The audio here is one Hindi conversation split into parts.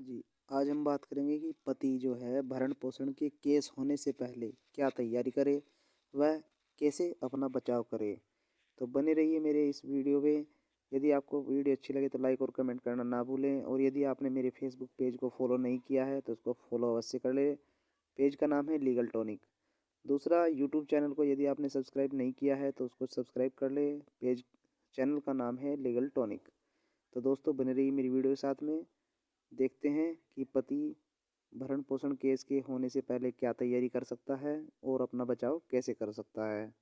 हाँ जी, आज हम बात करेंगे कि पति जो है भरण-पोषण के केस होने से पहले क्या तैयारी करे, वह कैसे अपना बचाव करे। तो बने रहिए मेरे इस वीडियो में। यदि आपको वीडियो अच्छी लगे तो लाइक और कमेंट करना ना भूलें और यदि आपने मेरे फेसबुक पेज को फॉलो नहीं किया है तो उसको फॉलो अवश्य कर लें। पेज का नाम है लीगल टॉनिक। दूसरा यूट्यूब चैनल को यदि आपने सब्सक्राइब नहीं किया है तो उसको सब्सक्राइब कर लें। चैनल का नाम है लीगल टॉनिक। तो दोस्तों बने रहिए मेरी वीडियो के साथ में। देखते हैं कि पति भरण पोषण केस के होने से पहले क्या तैयारी कर सकता है और अपना बचाव कैसे कर सकता है।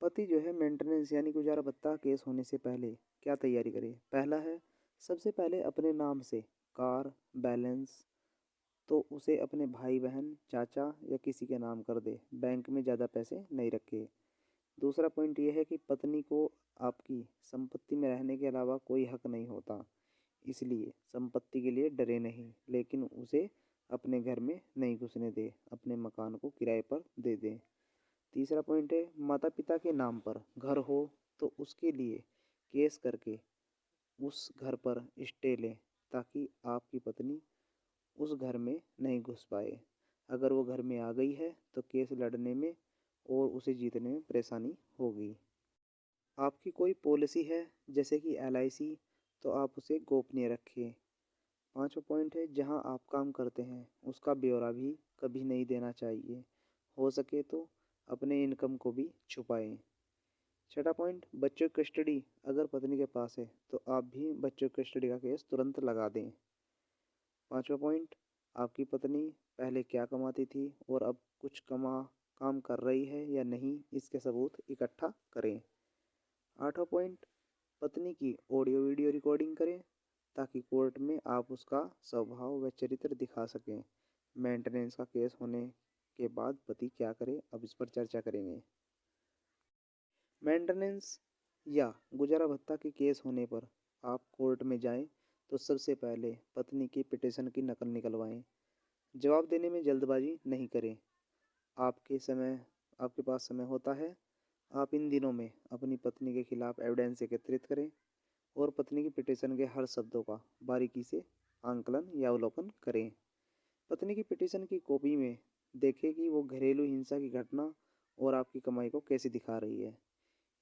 पति जो है मेंटेनेंस यानी गुजारा भत्ता केस होने से पहले क्या तैयारी करे। पहला है, सबसे पहले अपने नाम से कार बैलेंस तो उसे अपने भाई बहन चाचा या किसी के नाम कर दे, बैंक में ज़्यादा पैसे नहीं रखे। दूसरा पॉइंट ये है कि पत्नी को आपकी संपत्ति में रहने के अलावा कोई हक नहीं होता, इसलिए संपत्ति के लिए डरे नहीं, लेकिन उसे अपने घर में नहीं घुसने दे, अपने मकान को किराए पर दे दे। तीसरा पॉइंट है, माता पिता के नाम पर घर हो तो उसके लिए केस करके उस घर पर स्टे लें, ताकि आपकी पत्नी उस घर में नहीं घुस पाए। अगर वो घर में आ गई है तो केस लड़ने में और उसे जीतने में परेशानी होगी। आपकी कोई पॉलिसी है जैसे कि LIC तो आप उसे गोपनीय रखें। पांचवा पॉइंट है, जहां आप काम करते हैं उसका ब्यौरा भी कभी नहीं देना चाहिए। हो सके तो अपने इनकम को भी छुपाएं। छठा पॉइंट, बच्चों की कस्टडी अगर पत्नी के पास है तो आप भी बच्चों की कस्टडी का केस तुरंत लगा दें। पांचवा पॉइंट, आपकी पत्नी पहले क्या कमाती थी और अब कुछ काम कर रही है या नहीं, इसके सबूत इकट्ठा करें। आठवां पॉइंट, पत्नी की ऑडियो वीडियो रिकॉर्डिंग करें ताकि कोर्ट में आप उसका स्वभाव व चरित्र दिखा सकें। मेंटेनेंस का केस होने के बाद पति क्या करे, अब इस पर चर्चा करेंगे। मेंटेनेंस या गुजारा भत्ता के केस होने पर आप कोर्ट में जाएं तो सबसे पहले पत्नी की पिटीशन की नकल निकलवाएं। जवाब देने में जल्दबाजी नहीं करें। आपके समय आपके पास समय होता है, आप इन दिनों में अपनी पत्नी के खिलाफ एविडेंस एकत्रित करें और पत्नी की पिटीशन के हर शब्दों का बारीकी से आंकलन या अवलोकन करें। पत्नी की पिटीशन की कॉपी में देखें कि वो घरेलू हिंसा की घटना और आपकी कमाई को कैसे दिखा रही है।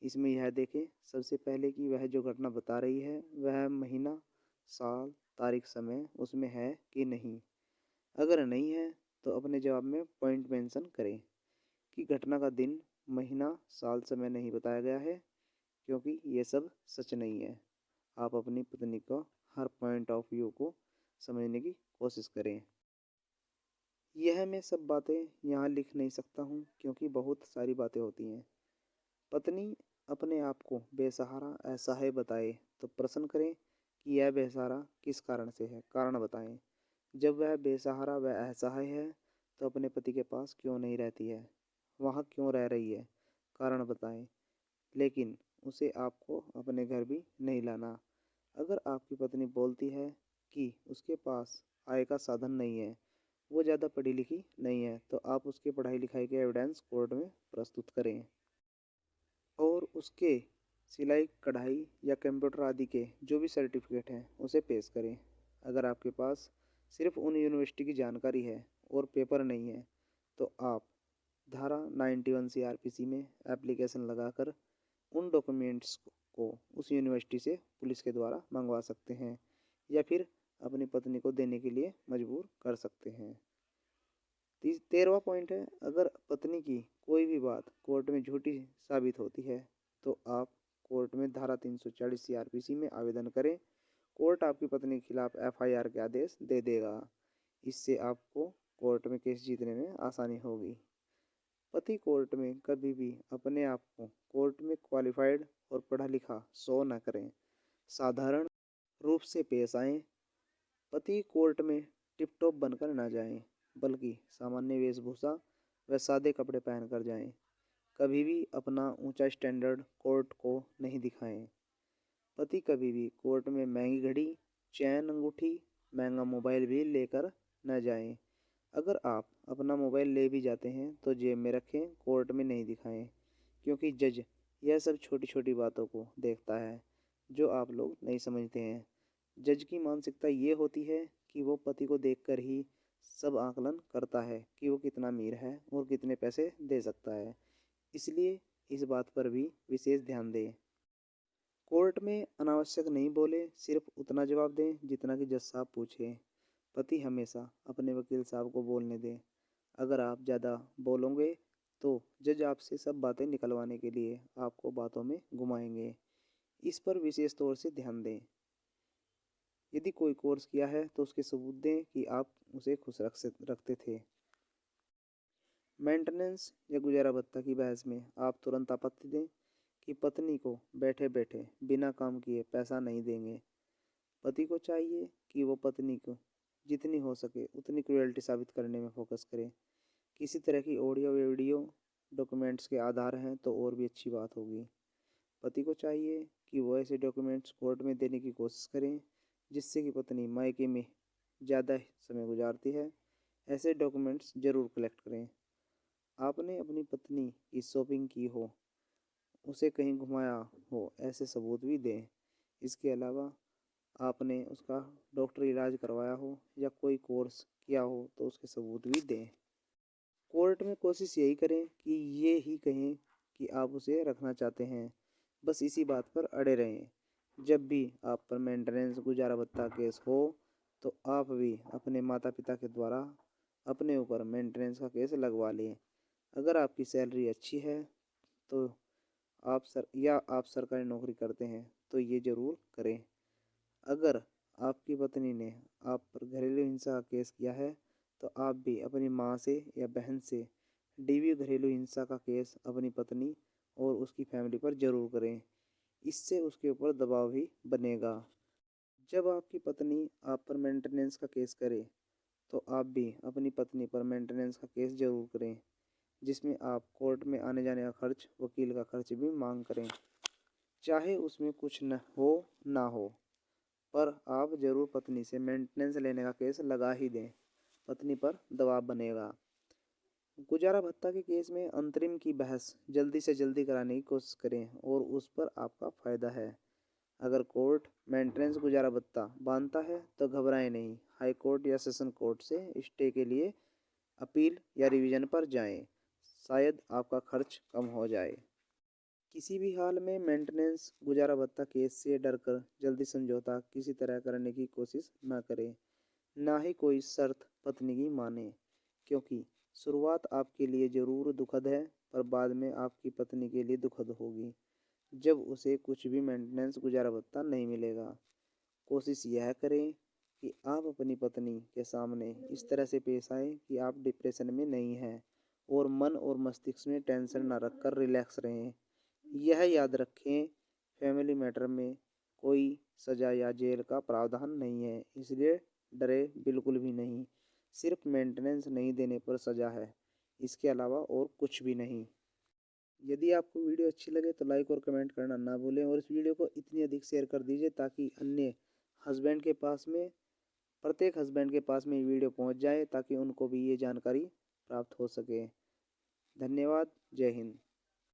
इसमें यह देखें सबसे पहले कि वह जो घटना बता रही है वह महीना, साल, तारीख, समय उसमें है कि नहीं। अगर नहीं है तो अपने जवाब में पॉइंट मेंशन करें कि घटना का दिन, महीना, साल, समय नहीं बताया गया है, क्योंकि ये सब सच नहीं है। आप अपनी पत्नी को हर पॉइंट ऑफ व्यू को समझने की कोशिश करें। यह मैं सब बातें यहाँ लिख नहीं सकता हूँ क्योंकि बहुत सारी बातें होती हैं। पत्नी अपने आप को बेसहारा असहाय बताए तो प्रश्न करें कि यह बेसहारा किस कारण से है, कारण बताएं। जब वह बेसहारा व असहाय है तो अपने पति के पास क्यों नहीं रहती है, वहाँ क्यों रह रही है, कारण बताएं। लेकिन उसे आपको अपने घर भी नहीं लाना। अगर आपकी पत्नी बोलती है कि उसके पास आय का साधन नहीं है, वो ज़्यादा पढ़ी लिखी नहीं है, तो आप उसके पढ़ाई लिखाई के एविडेंस कोर्ट में प्रस्तुत करें और उसके सिलाई कढ़ाई या कंप्यूटर आदि के जो भी सर्टिफिकेट हैं उसे पेश करें। अगर आपके पास सिर्फ उन यूनिवर्सिटी की जानकारी है और पेपर नहीं है तो आप धारा 91 CRPC में एप्लीकेशन लगाकर उन डॉक्यूमेंट्स को उस यूनिवर्सिटी से पुलिस के द्वारा मंगवा सकते हैं या फिर अपनी पत्नी को देने के लिए मजबूर कर सकते हैं। 13वां पॉइंट है, अगर पत्नी की कोई भी बात कोर्ट में झूठी साबित होती है तो आप कोर्ट में धारा 340 CRPC में आवेदन करें। कोर्ट आपकी पत्नी के खिलाफ FIR के आदेश दे देगा। इससे आपको कोर्ट में केस जीतने में आसानी होगी। पति कोर्ट में कभी भी अपने आप को कोर्ट में क्वालिफाइड और पढ़ा लिखा शो न करें। साधारण रूप से पेश आएं। पति कोर्ट में टिप टॉप बनकर न जाएं, बल्कि सामान्य वेशभूषा व सादे कपड़े पहनकर जाएं। कभी भी अपना ऊंचा स्टैंडर्ड कोर्ट को नहीं दिखाएं। पति कभी भी कोर्ट में महंगी घड़ी, चैन, अंगूठी, महंगा मोबाइल भी लेकर न जाएं। अगर आप अपना मोबाइल ले भी जाते हैं तो जेब में रखें, कोर्ट में नहीं दिखाएं, क्योंकि जज यह सब छोटी छोटी बातों को देखता है जो आप लोग नहीं समझते हैं। जज की मानसिकता ये होती है कि वो पति को देखकर ही सब आकलन करता है कि वो कितना अमीर है और कितने पैसे दे सकता है। इसलिए इस बात पर भी विशेष ध्यान दें। कोर्ट में अनावश्यक नहीं बोले, सिर्फ उतना जवाब दें जितना कि जज साहब पूछें। पति हमेशा अपने वकील साहब को बोलने दें। अगर आप ज़्यादा बोलोगे तो जज आपसे सब बातें निकलवाने के लिए आपको बातों में घुमाएंगे। इस पर विशेष तौर से ध्यान दें। यदि कोई कोर्स किया है तो उसके सबूत दें कि आप उसे खुश रखते थे। मेंटेनेंस या गुजारा भत्ता की बहस में आप तुरंत आपत्ति दें कि पत्नी को बैठे बैठे बिना काम किए पैसा नहीं देंगे। पति को चाहिए कि वो पत्नी को जितनी हो सके उतनी क्रुएल्टी साबित करने में फोकस करे। किसी तरह की ऑडियो वीडियो डॉक्यूमेंट्स के आधार हैं तो और भी अच्छी बात होगी। पति को चाहिए कि वो ऐसे डॉक्यूमेंट्स कोर्ट में देने की कोशिश करें जिससे कि पत्नी मायके में ज़्यादा समय गुजारती है। ऐसे डॉक्यूमेंट्स ज़रूर कलेक्ट करें। आपने अपनी पत्नी की शॉपिंग की हो, उसे कहीं घुमाया हो, ऐसे सबूत भी दें। इसके अलावा आपने उसका डॉक्टरी इलाज करवाया हो या कोई कोर्स किया हो तो उसके सबूत भी दें। कोर्ट में कोशिश यही करें कि ये ही कहें कि आप उसे रखना चाहते हैं। बस इसी बात पर अड़े रहें। जब भी आप पर मेंटेनेंस गुजारा भत्ता केस हो तो आप भी अपने माता पिता के द्वारा अपने ऊपर मेंटेनेंस का केस लगवा लें। अगर आपकी सैलरी अच्छी है तो आप सरकारी नौकरी करते हैं तो ये ज़रूर करें। अगर आपकी पत्नी ने आप पर घरेलू हिंसा का केस किया है तो आप भी अपनी माँ से या बहन से डीवी घरेलू हिंसा का केस अपनी पत्नी और उसकी फैमिली पर ज़रूर करें। इससे उसके ऊपर दबाव भी बनेगा। जब आपकी पत्नी आप पर मेंटेनेंस का केस करे तो आप भी अपनी पत्नी पर मेंटेनेंस का केस ज़रूर करें, जिसमें आप कोर्ट में आने जाने का खर्च, वकील का खर्च भी मांग करें। चाहे उसमें कुछ न हो ना हो, पर आप ज़रूर पत्नी से मेंटेनेंस लेने का केस लगा ही दें। पत्नी पर दबाव बनेगा। गुजारा भत्ता के केस में अंतरिम की बहस जल्दी से जल्दी कराने की कोशिश करें और उस पर आपका फ़ायदा है। अगर कोर्ट मेंटेनेंस गुजारा भत्ता बांधता है तो घबराएं नहीं। हाई कोर्ट या सेशन कोर्ट से स्टे के लिए अपील या रिवीजन पर जाएं। शायद आपका खर्च कम हो जाए। किसी भी हाल में मेंटेनेंस गुजारा भत्ता केस से डरकर जल्दी समझौता किसी तरह करने की कोशिश न करें। ना ही कोई शर्त पत्नी की माने, क्योंकि शुरुआत आपके लिए ज़रूर दुखद है पर बाद में आपकी पत्नी के लिए दुखद होगी जब उसे कुछ भी मेंटेनेंस गुजारा भत्ता नहीं मिलेगा। कोशिश यह करें कि आप अपनी पत्नी के सामने इस तरह से पेश आए कि आप डिप्रेशन में नहीं हैं और मन और मस्तिष्क में टेंशन न रखकर रिलैक्स रहें। यह याद रखें, फैमिली मैटर में कोई सज़ा या जेल का प्रावधान नहीं है, इसलिए डरे बिल्कुल भी नहीं। सिर्फ मेंटेनेंस नहीं देने पर सज़ा है, इसके अलावा और कुछ भी नहीं। यदि आपको वीडियो अच्छी लगे तो लाइक और कमेंट करना ना भूलें और इस वीडियो को इतनी अधिक शेयर कर दीजिए ताकि अन्य हस्बैंड के पास में प्रत्येक हस्बैंड के पास में ये वीडियो पहुंच जाए ताकि उनको भी ये जानकारी प्राप्त हो सके। धन्यवाद। जय हिंद।